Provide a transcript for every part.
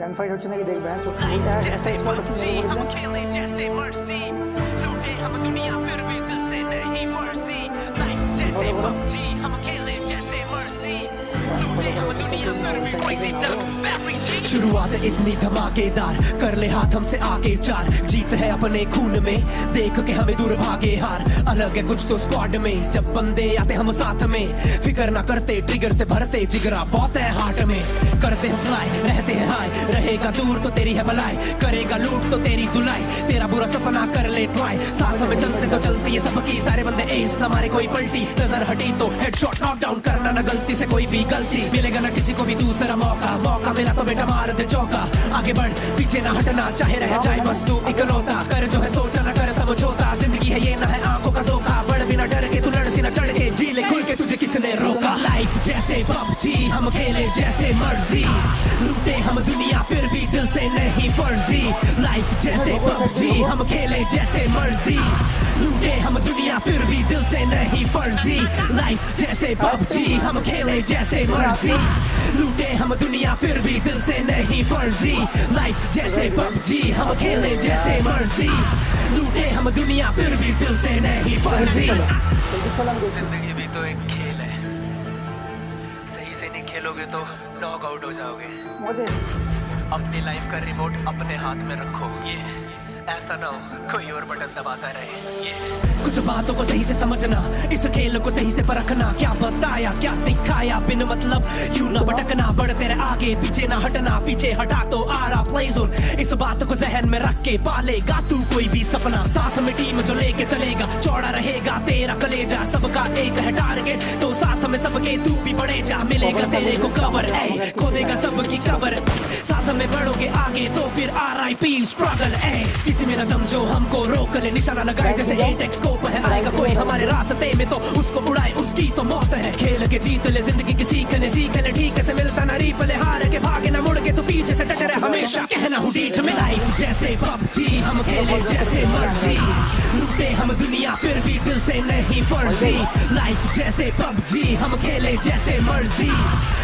Gun fight होने की देख बहन चुप ऐसे स्पॉट में मेरे को हम खेले जैसे मर्जी लूटे हम दुनिया फिर भी दिल से नहीं मर्जी लाइफ जैसे पबजी हम खेले जैसे मर्जी लूटे हम दुनिया फिर भी क्रेजी डंग शुरुआत इतनी धमाकेदार कर ले हाथ हमसे आगे चार जीत है अपने खून में देख के हमें दूर भागे हार अलग है कुछ तो स्क्वाड में जब बंदे आते हम साथ में फिक्र ना करते ट्रिगर से भरते जिगरा बहुत है हार्ट में करते हैं फ्लाई रहते हैं हाई रहेगा दूर तो तेरी है भलाई करेगा लूट तो तेरी धुलाई तेरा बुरा सपना कर ले ट्राई साथ में चलते तो चलती है सबकी सारे बंदे एस ना मारे कोई पलटी नजर हटी तो हेडशॉट नॉक डाउन करना ना गलती से कोई भी गलती मिलेगा ना किसी को भी दूसरा मौका मिला तो बेटा मार दे चौका आगे बढ़ पीछे ना हटना चाहे रह जाए बस तू इकलौता कर जो है सोचा ना कर समझौता जिंदगी है ये ना है आंखों का धोखा बढ़ बिना डर के तू लड़ सी ना चढ़ के जी ले खुल के तुझे किसने रोका लाइफ जैसे पबजी हम खेले जैसे मर्जी लूटे हम दुनिया फिर भी दिल से नहीं फर्जी लाइफ जैसे पबजी हम खेले जैसे मर्जी लूटे हम दुनिया फिर भी दिल से नहीं फर्जी लाइफ जैसे पबजी हम खेले जैसे मर्जी लूटे हम दुनिया फिर भी दिल से नहीं फर्जी लाइफ जैसे पबजी हम खेले जैसे मर्जी लूटे हम दुनिया फिर भी दिल से नहीं फर्जी जिंदगी भी तो एक खेल है सही से नहीं खेलोगे तो नॉक आउट हो जाओगे मुझे अपनी लाइफ का रिमोट अपने हाथ में रखो ये ऐसा ना हो कोई और बटन दबाता रहे ये कुछ बातों को सही से समझना इस खेल को सही से परखना क्या बताया क्या सिखाया बिन मतलब क्यों ना भटकना बढ़ तेरे आगे पीछे ना हटना पीछे हटा तो आ रहा प्ले जोन इस बात को जहन में रख के पालेगा तू कोई भी सपना साथ में टीम जो लेके चलेगा चौड़ा रहेगा तेरा कलेजा सबका एक है टारगेट तो साथ में सबके तू भी बढ़े जा मिलेगा तेरे को कवर है खोदेगा सबकी कवर साथ में बढ़ोगे आगे तो फिर RIP स्ट्रगल है किसी में न दम जो हमको रोक ले निशाना लगाए जैसे एटेक्स स्कोप है आएगा कोई हमारे रास्ते में तो उसको उड़ाए उसकी तो मौत है खेल के जीत ले जिंदगी की सीख ले ठीक से मिलता ना रीप ले हार के भागे ना मुड़ के तो पीछे से डटे रहे हमेशा कहना हूँ डीठ में लाइफ जैसे पबजी हम खेले जैसे मर्जी लूटे हम दुनिया फिर भी दिल से नहीं फर्जी लाइफ जैसे पबजी हम खेले जैसे मर्जी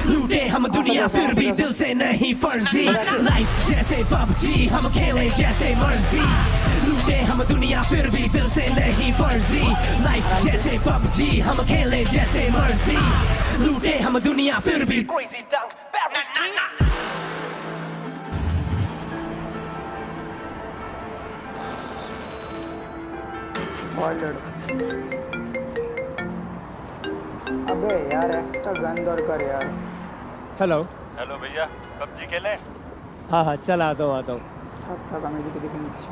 लूटे हम दुनिया फिर भी दिल से नहीं फर्जी लाइफ जैसे पबजी हम खेले जैसे मर्जी लूटे हम दुनिया फिर भी दिल से नहीं फर्जी लाइफ जैसे पबजी हम खेले जैसे मर्जी लूटे हम दुनिया फिर भी क्रेजी डंग अबे यार একটা গান দরকার यार हेलो हेलो भैया पबजी खेलें? हाँ हाँ चल आता हूँ থাক আমি এদিকে দেখে নিচ্ছি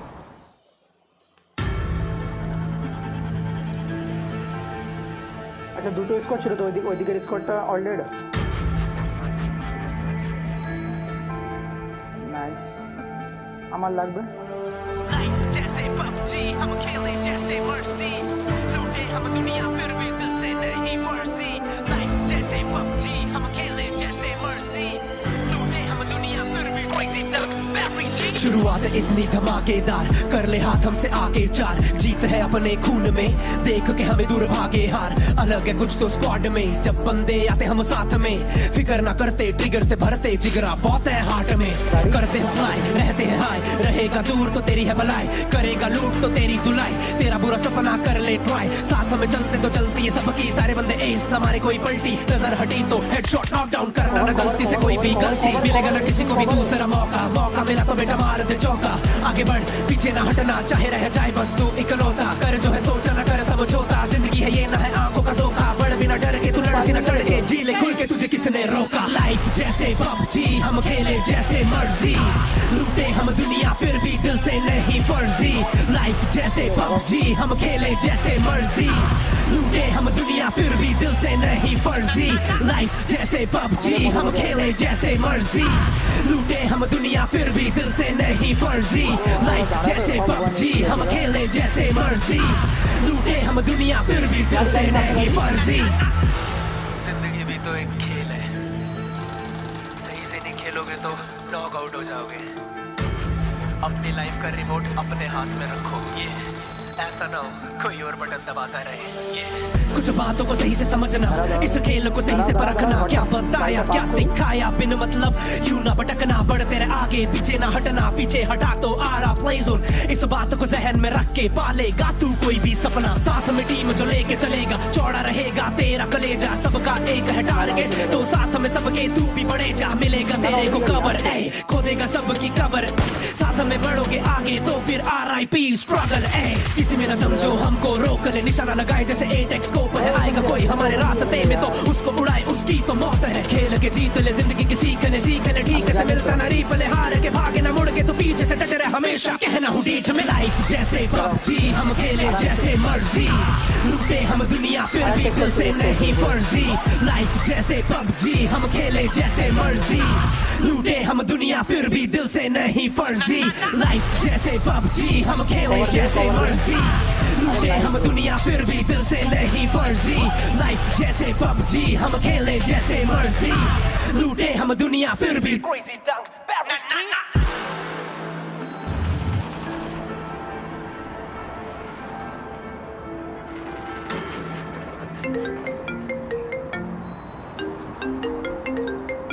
আচ্ছা দুটো স্কোর ছিল তো ওইদিকের স্কোরটা অলরেডি নাইস আমার লাগবে लाइफ जैसे पबजी हम खेले जैसे मर्जी लूटे हम दुनिया फिर भी दिल से नहीं फर्जी लाइफ जैसे पबजी हम खेले जैसे मर्जी लूटे हम दुनिया फिर भी क्रेजी डंग शुरुआत इतनी धमाकेदार कर ले हाथ हमसे आगे चार जीत है अपने खून में देख के हमें दूर भागे हार अलग है कुछ तो स्क्वाड में जब बंदे आते हम साथ में फिक्र ना करते ट्रिगर से भरते जिगरा बहुत है हार्ट में करते हैं फ्लाई रहते हैं हाई रहेगा दूर तो तेरी है भलाई करेगा लूट तो तेरी धुलाई तेरा बुरा सपना कर ले ट्राई साथ में चलते तो चलती है सबकी सारे बंदे एस ना मारे कोई पलटी नजर हटी तो हेडशॉट नॉक डाउन करना ना गलती से कोई भी गलती मिलेगा ना किसी को भी दूसरा मौका मिला तो बेटा मार दे चौका आगे बढ़ पीछे ना हटना चाहे रह जाए बस तू इकलौता कर जो है सोचा ना कर समझौता जिंदगी है ये ना है आंखों का धोखा बढ़ बिना डर के तू लड़ सी ना चढ़ के जी ले खुल के तुझे किसने रोका लाइफ जैसे पबजी हम खेले जैसे मर्जी लूटे हम दुनिया फिर भी दिल से नहीं फर्जी लाइफ जैसे पबजी हम खेले जैसे मर्जी लूटे हम दुनिया फिर भी दिल से नहीं फर्जी लाइफ जैसे पबजी हम खेले जैसे मर्जी लूटे हम दुनिया फिर भी दिल से नहीं फर्जी लाइफ जैसे पबजी हम खेले जैसे मर्जी लूटे हम दुनिया फिर भी दिल से नहीं फर्जी जिंदगी भी तो एक खेल है सही से नहीं खेलोगे तो नॉक आउट हो जाओगे अपनी लाइफ का रिमोट अपने हाथ में रखो ये ऐसा ना हो कोई और बटन दबाता रहे ये कुछ बातों को सही से समझना, इस खेल को सही से परखना। क्या बताया क्या सिखाया बिन मतलब यूं ना भटकना, बढ़ तेरे आगे पीछे ना हटना, पीछे हटा तो आ रहा प्ले जोन। इस बात को जहन में रख के पालेगा तू कोई भी सपना, साथ में टीम जो लेके चलेगा चौड़ा रहेगा तेरा कलेजा। सबका एक है टारगेट तो साथ में सबके तू भी बढ़े जा, मिलेगा तेरे को कवर ए, खोदेगा सबकी कबर। साथ में बढ़ोगे आगे तो फिर RIP स्ट्रगल ए, किसी में न दम जो हमको रोक ले, निशाना लगाए जैसे 8x स्कोप है। आएगा कोई हमारे रास्ते में तो उसको उड़ाए उसकी तो मौत है। खेल के जीत ले जिंदगी की सीख ले ठीक से मिलता ना रीपले, हार के भागे ना मुड़ के तो पीछे से डटे रहे हमेशा, कहना हूँ डीठ में। लाइफ जैसे PUBG हम खेले जैसे मर्जी, लूटे हम दुनिया फिर भी दिल से नहीं फर्जी। लाइफ जैसे PUBG हम खेले जैसे मर्जी, लूटे हम दुनिया फिर भी दिल से नहीं फर्जी। लाइफ जैसे PUBG हम खेले जैसे मर्जी, लूटे हम दुनिया फिर भी दिल से नहीं फर्जी। लाइफ जैसे PUBG हम खेले जैसे मर्जी, लूटे हम दुनिया फिर भी Crazy Dunk Barry G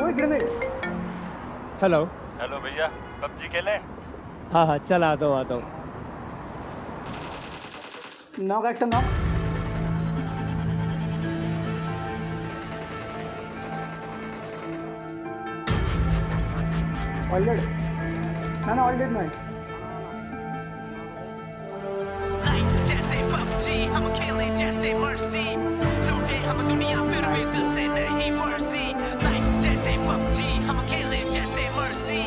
ओए ग्रेनेड। हेलो। हेलो भैया, पबजी खेलें? हाँ हाँ चल आता हूँ। नॉक একটা নক। অলরেড না না অলরেড নয়। Life जैसे PUBG हम खेले जैसे मर्जी, लूटे हम दुनिया फिर भी दिल से नहीं फर्जी। Life जैसे PUBG हम खेले जैसे मर्जी,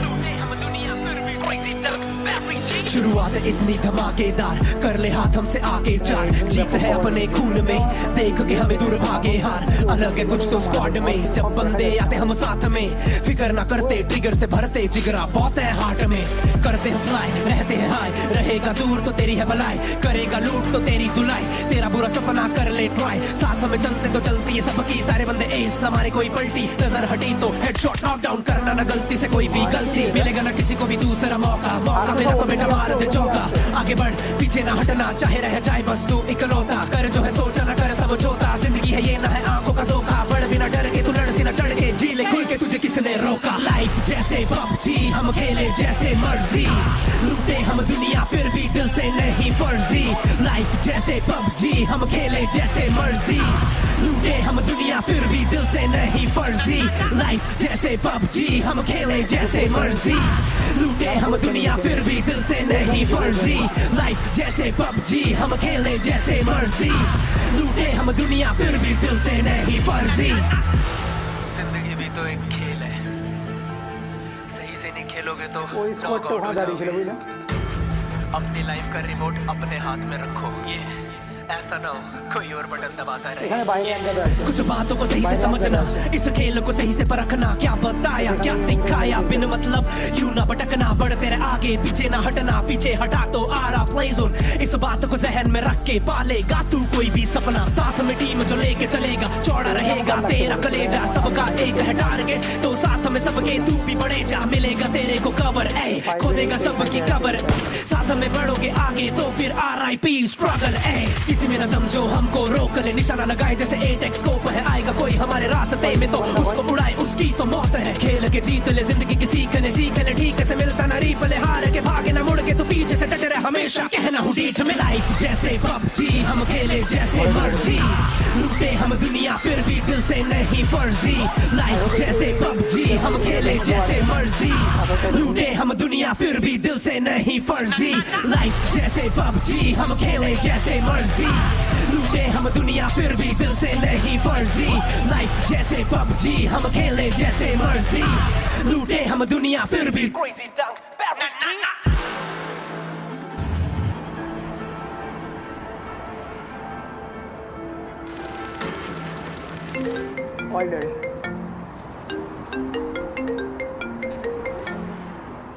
लूटे हम दुनिया फिर भी Crazy Dunk Barry G शुरुआत इतनी धमाकेदार, कर ले हाथ हमसे आगे चार। जीत है अपने खून में, देख के हमें दूर भागे हार। अलग है कुछ तो स्क्वाड में, जब बंदे आते हम साथ में। फिक्र ना करते ट्रिगर से भरते जिगरा बहुत है हार्ट में। करते हैं फ्लाई रहते हैं हाई, रहेगा दूर तो तेरी है भलाई, करेगा लूट तो तेरी धुलाई। तेरा बुरा सपना कर ले ट्राई, साथ में चलते तो चलती है सबकी। सारे बंदे एस ना मारे कोई पलटी, नजर हटी तो हेडशॉट नॉक डाउन करना ना गलती से कोई भी गलती। मिलेगा ना किसी को भी दूसरा मौका, मौका मिला तो बेटा मार दे चौका। आगे बढ़ पीछे ना हटना, चाहे रह जाए बस तू इकलौता। कर जो है सोचा ना कर समझौता, जिंदगी है ये ना है आंखों का धोखा। बढ़ बिना डर के तू लड़ सी ना चढ़ के, जी ले खुल के तुझे किसने रोका। लाइफ जैसे PUBG हम खेले जैसे मर्जी, लूटे हम दुनिया फिर भी दिल से नहीं फर्जी। लाइफ जैसे PUBG हम खेले जैसे मर्जी, लूटे हम दुनिया फिर भी दिल से नहीं फर्जी। लाइफ जैसे PUBG हम खेले जैसे मर्जी, लूटे हम दुनिया फिर भी दिल से नहीं फर्जी। लाइफ जैसे PUBG हम खेले जैसे मर्जी, लूटे हम दुनिया फिर भी दिल से नहीं फर्जी। जिंदगी भी तो एक खेल है, सही से नहीं खेलोगे तो ওই স্কোয়াডটা knock out ওখানে हो দাঁড়িয়ে ছিল जाओगे। বুঝলে। अपनी लाइफ का रिमोट अपने हाथ में रखो, ये ऐसा ना हो कोई और बटन दबाता रहे এখানে বাইরে এক জায়গা আছে। कुछ बातों को सही से समझना, इस खेल को सही से परखना। क्या बताया क्या सिखाया बिन मतलब यूं ना भटकना, बढ़ तेरे आगे पीछे ना हटना, पीछे हटा तो आ रहा प्ले जोन। इस बात को जहन में रख के पालेगा तू कोई भी सपना, साथ में टीम जो लेके चलेगा चौड़ा रहेगा तेरा कलेजा। सबका एक है टारगेट तो साथ में सबके तू भी बढ़े जा, मिलेगा तेरे को कवर ए, खोदेगा सबकी कबर। साथ में बढ़ोगे आगे तो फिर RIP स्ट्रगल ए, किसी में न दम जो हमको रोक ले, निशाना लगाए जैसे 8x स्कोप है। आएगा कोई हमारे रास्ते में तो उसको उड़ाए उसकी तो मौत है। खेल के जीत ले जिंदगी की सीख ले ठीक से मिलता ना रीपले, हार के भागे ना मुड़ के तो पीछे से डटे रहे हमेशा, कहना हूँ डीठ में। लाइफ जैसे PUBG हम खेले जैसे मर्जी, लूटे हम दुनिया फिर भी दिल से नहीं फर्जी। लाइफ जैसे PUBG हम खेले जैसे मर्जी, लूटे हम दुनिया फिर भी दिल से नहीं फर्जी। लाइफ जैसे PUBG हम खेले जैसे मर्जी, लूटे हम दुनिया फिर भी दिल से नहीं फर्जी। लाइफ जैसे PUBG हम खेले जैसे मर्जी, लूटे हम दुनिया फिर भी Crazy Dunk Barry G অলরেড।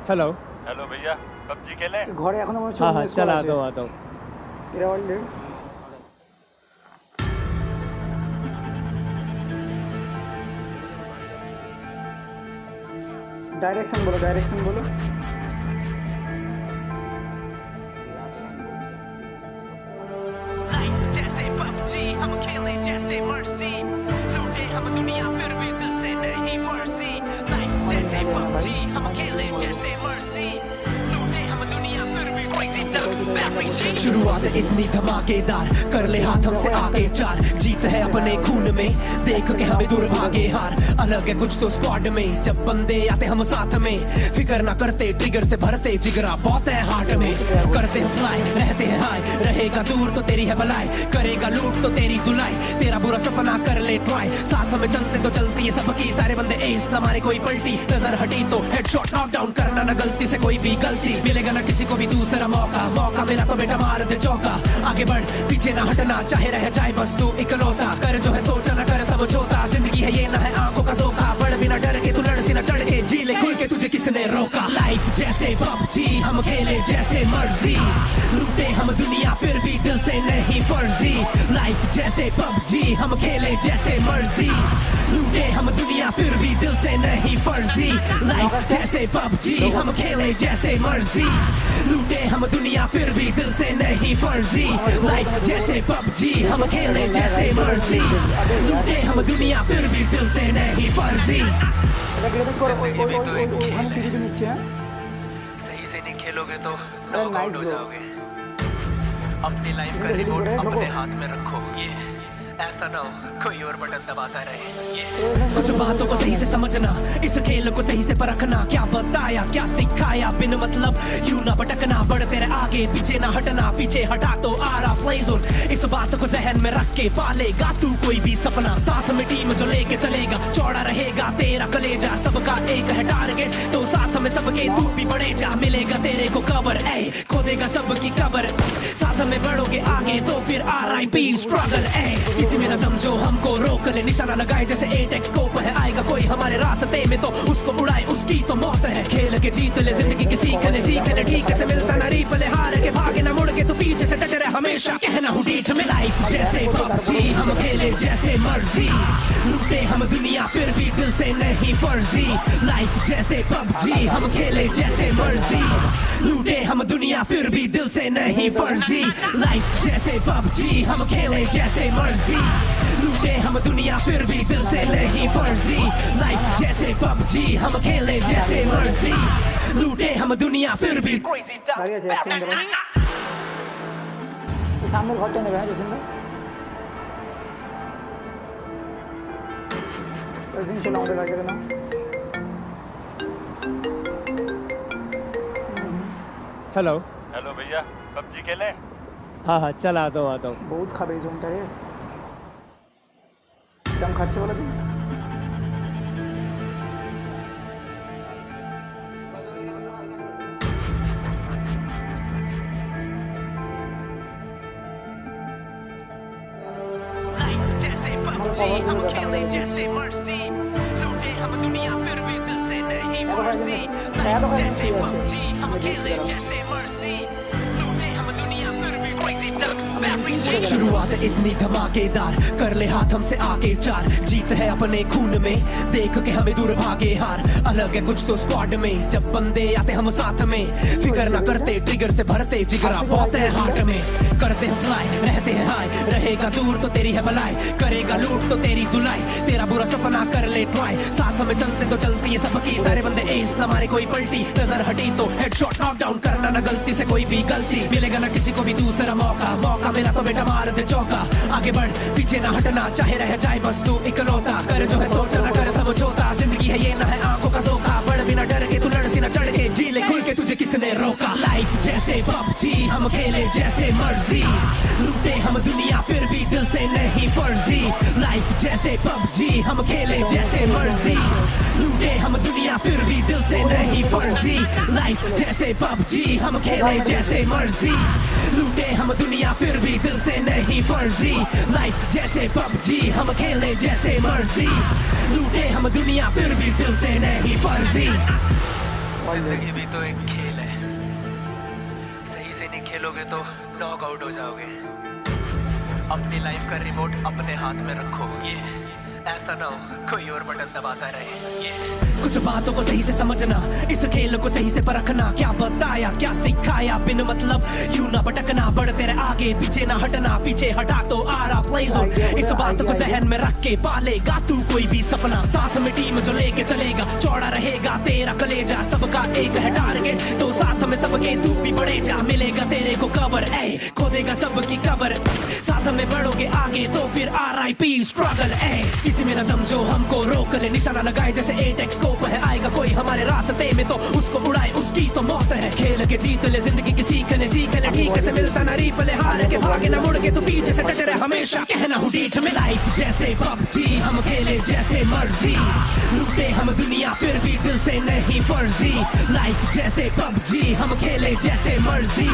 हेलो। हेलो भैया, पबजी खेलें? ঘরে এখনো মনে হচ্ছে हाँ অন্য हाँ স্কোয়াড चल আছে। आता हूँ। এরা অলরেড। डायरेक्शन बोलो, डायरेक्शन बोलो। हम खेले जैसे मर्जी लूटे हम दुनिया फिर भी दिल से नहीं वर्सी लाइफ जैसे पबजी हम खेले जैसे मर्जी लूटे हम दुनिया फिर भी crazy dumb every G शुरुआत इतनी धमाकेदार कर ले हाथ हमसे आगे चार जीत है अपने खून में देख के हमें दूर भागे हार अलग है कुछ तो स्क्वाड में जब बंदे आते हम साथ में फिक्र ना करते ट्रिगर से भरते जिगरा बहुत है हार्ट में करते हैं फ्लाई रहते हैं हाई रहेगा दूर तो तेरी है भलाई करेगा लूट तो तेरी धुलाई तेरा बुरा सपना कर ले ट्राई साथ में चलते तो चलती है सबकी सारे बंदे एस ना मारे कोई पलटी नजर हटी तो हेडशॉट नॉक डाउन करना ना गलती से कोई भी गलती मिलेगा ना किसी को भी दूसरा मौका मिला तो बेटा मार दे चौका आगे बढ़ पीछे ना हटना चाहे रह जाए बस तू इकलौता कर जो है सोचा ना कर समझौता जिंदगी है ये ना है आंखों का धोखा बढ़ बिना डर के तू लड़ सी ना चढ़ के जी ले खुल के तुझे किसने रोका लाइफ जैसे पबजी हम खेले जैसे मर्जी लूटे हम दुनिया फिर भी दिल से नहीं फर्जी लाइफ जैसे पबजी हम खेले जैसे मर्जी लूटे हम दुनिया फिर भी दिल से नहीं फर्जी लाइफ जैसे पबजी हम खेले जैसे मर्जी लूटे हम दुनिया फिर भी दिल से नहीं फर्जी लाइफ जैसे पबजी हम खेले जैसे मर्जी लूटे हम दुनिया फिर भी दिल से नहीं फर्जी এটা গেলে তো ওখানে টিভি নিচ্ছে হ্যাঁ सही से नहीं खेलोगे तो अरे नॉक nice आउट हो bro. जाओगे अपनी लाइफ का इधर रिमोट इधर अपने रुको. हाथ में रखो ये ऐसा ना हो कोई और बटन दबाता रहे ये कुछ बातों को सही से समझना इस खेल को सही से परखना क्या बताया क्या सिखाया बिन मतलब यूं ना भटकना बढ़ते रहे आगे पीछे ना हटना पीछे हटा तो आ रहा प्ले जोन इस बात को जहन में रख के पालेगा तू कोई भी सपना साथ में टीम जो लेके चलेगा चौड़ा रहेगा तेरा कलेजा सबका एक है टारगेट तो साथ में सबके तू भी बढ़े जा मिलेगा तेरे को कवर ए खोदेगा सबकी कबर साथ में बढ़ोगे आगे तो फिर RIP स्ट्रगल ए किसी में न दम जो हमको रोक ले निशाना लगाए जैसे 8x स्कोप है आएगा कोई हमारे रास्ते में तो उसको उड़ाए उसकी तो मौत है खेल के जीत ले जिंदगी की सीख ले ठीक से मिलता ना रीप ले हार के भागे ना मुड़ के तू पीछे से डटे रहे हमेशा कहना हूँ डीठ में लाइफ जैसे पबजी हम खेले जैसे मर्जी लूटे हम दुनिया फिर भी दिल से नहीं फर्जी लाइफ जैसे पबजी हम खेले जैसे मर्जी लूटे हम दुनिया फिर भी दिल से नहीं फर्जी लाइफ जैसे पबजी हम खेले जैसे मर्जी लूटे हम दुनिया फिर भी दिल से नहीं फर्जी लाइफ जैसे पबजी हम खेले जैसे मर्जी लूटे हम दुनिया फिर भी গাড়ি আছে অ্যাক্সিডেন্ট হবে এই সামনের ঘরটা নেবে হ্যাঁ জসিন্দা একদিন চলো আমাদের গাড়িটা না हेलो हेलो भैया पबजी खेलें हाँ हाँ चल आता हूँ বহুত খাবে এই জোনটা রে দাম খাচ্ছে বলে দিন लाइफ जैसे पबजी हम खेले जैसे मर्जी लूटे हम दुनिया फिर भी दिल से नहीं वर्सी लाइफ जैसे पबजी हम खेले जैसे मर्जी लूटे हम दुनिया फिर भी crazy dumb every G शुरुआत इतनी धमाकेदार कर ले हाथ हमसे आगे चार जीत है अपने खून में देख के हमें दूर भागे हार अलग है कुछ तो स्क्वाड में जब बंदे आते हम साथ में फिक्र ना करते ट्रिगर से भरते जिगरा बहुत है हार्ट में करते हैं फ्लाई रहते हैं हाई रहेगा दूर तो तेरी है भलाई करेगा लूट तो तेरी धुलाई तेरा बुरा सपना कर ले ट्राई साथ में चलते तो चलती है सबकी सारे बंदे एस ना मारे कोई पलटी नजर हटी तो हेडशॉट नॉक डाउन करना ना गलती से कोई भी गलती मिलेगा ना किसी को भी दूसरा मौका मिला तो बेटा मार दे चौका आगे बढ़ पीछे ना हटना चाहे रह जाए बस तू इकलौता कर जो है सोचा ना कर समझौता जिंदगी है ये ना है आंखों का धोखा बढ़ बिना डर के तू लड़ सी ना चढ़ के जी ले खुल के तुझे किसने रोका लाइफ जैसे पबजी हम खेले जैसे मर्जी लूटे हम दुनिया फिर भी दिल से नहीं फर्जी लाइफ जैसे पबजी हम खेले जैसे मर्जी लूटे हम दुनिया फिर भी दिल से नहीं फर्जी लाइफ जैसे पबजी हम खेले जैसे मर्जी लूटे हम दुनिया फिर भी दिल से नहीं फर्जी लाइफ जैसे पबजी हम खेले जैसे मर्जी लूटे हम दुनिया फिर भी दिल से नहीं फर्जी जिंदगी भी तो एक खेल है सही से नहीं खेलोगे तो नॉक आउट हो जाओगे अपनी लाइफ का रिमोट अपने हाथ में रखो ये ऐसा ना हो कोई और बटन दबाता रहे। कुछ बातों को सही से समझना, इस खेल को सही से परखना, क्या बताया क्या सिखाया बिन मतलब यूं ना भटकना, बढ़ तेरे आगे पीछे ना हटना, पीछे हटा तो आ रहा प्ले जोन। इस बात को जहन में रख के पालेगा तू कोई भी सपना, साथ में टीम जो लेके चलेगा, चौड़ा रहेगा तेरा कलेजा, सबका एक है टारगेट तो साथ में सबके तू भी बढ़े जा, मिलेगा तेरे को कवर ए, खोदेगा सबकी कबर, साथ में बढ़ोगे आगे तो फिर RIP स्ट्रगल ए, किसी में न दम जो हमको रोक ले, निशाना लगाए जैसे 8x स्कोप है, आएगा कोई हमारे रास्ते में तो उसको उड़ाए उसकी तो मौत है, खेल के जीत ले जिंदगी की सीख ले ठीक से मिलता ना रीपले, हार के भागे ना मुड़ के तू पीछे से डटे रहे हमेशा, कहना हूँ डीठ में लाइफ जैसे PUBG हम खेले जैसे मर्जी, लूटे हम दुनिया फिर भी दिल से नहीं फर्जी, लाइफ जैसे PUBG हम खेले जैसे मर्जी।